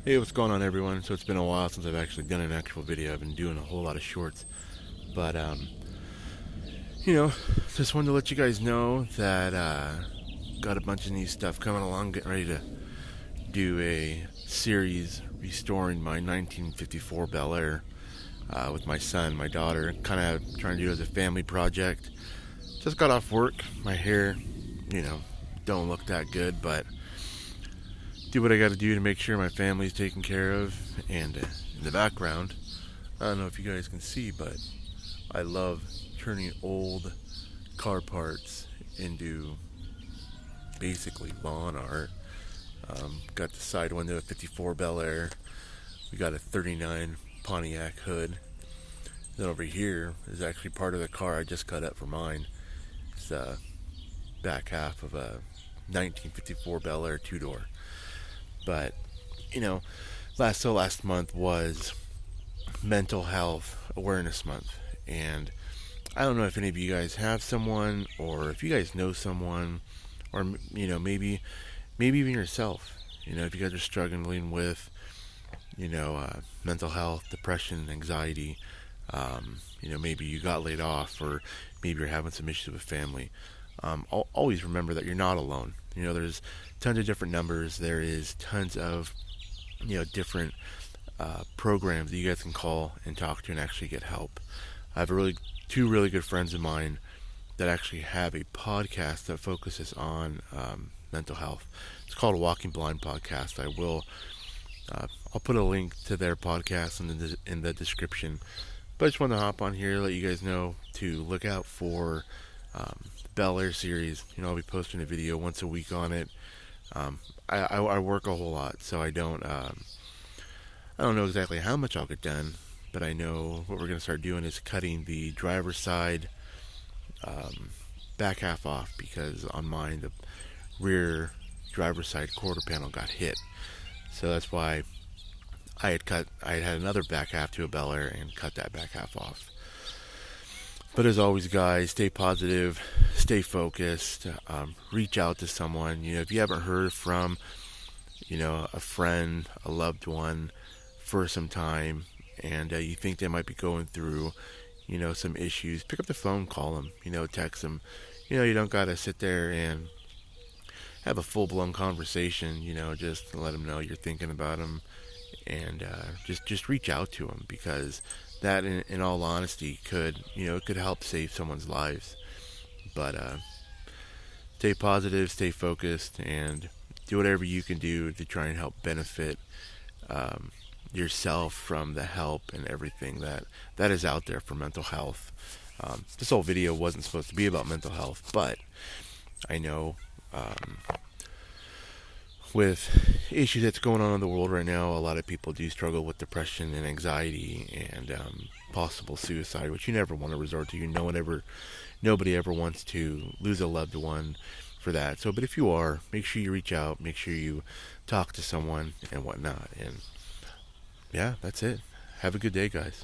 Hey, what's going on, everyone? So it's been a while since I've actually done an actual video. I've been doing a whole lot of shorts, but you know, just wanted to let you guys know that got a bunch of new stuff coming along. Getting ready to do a series restoring my 1954 Bel Air with my son, my daughter. Kind of trying to do it as a family project. Just got off work. My hair, don't look that good, but do what I got to do to make sure my family's taken care of. And in the background, I don't know if you guys can see, but I love turning old car parts into basically lawn art. Got the side window of 54 Bel Air. We got a 39 Pontiac hood. Then over here is actually part of the car I just cut up for mine. It's the back half of a 1954 Bel Air two-door. But, last month was Mental Health Awareness Month. And I don't know if any of you guys have someone, or if you guys know someone, or, maybe even yourself. If you guys are struggling with, mental health, depression, anxiety, maybe you got laid off, or maybe you're having some issues with family. Always remember that you're not alone. There's tons of different numbers. There is tons of, different programs that you guys can call and talk to and actually get help. I have two really good friends of mine that actually have a podcast that focuses on mental health. It's called a Walking Blind podcast. I'll put a link to their podcast in the description. But I just want to hop on here, let you guys know to look out for Bel Air series. I'll be posting a video once a week on it. I work a whole lot, so I don't know exactly how much I'll get done, but I know what we're going to start doing is cutting the driver's side back half off, because on mine the rear driver's side quarter panel got hit. So that's why I had another back half to a Bel Air and cut that back half off. But as always, guys, stay positive, stay focused, reach out to someone. If you haven't heard from, a friend, a loved one for some time, and you think they might be going through, some issues, pick up the phone, call them, text them. You don't got to sit there and have a full-blown conversation, just let them know you're thinking about them, and just reach out to them, because that, in all honesty, could help save someone's lives. But stay positive, stay focused, and do whatever you can do to try and help benefit yourself from the help and everything that is out there for mental health. This whole video wasn't supposed to be about mental health, but I know with issues that's going on in the world right now, a lot of people do struggle with depression and anxiety and possible suicide, which you never want to resort to. Nobody ever wants to lose a loved one for that. So, but if you are, make sure you reach out, make sure you talk to someone and whatnot. And yeah, that's it. Have a good day, guys.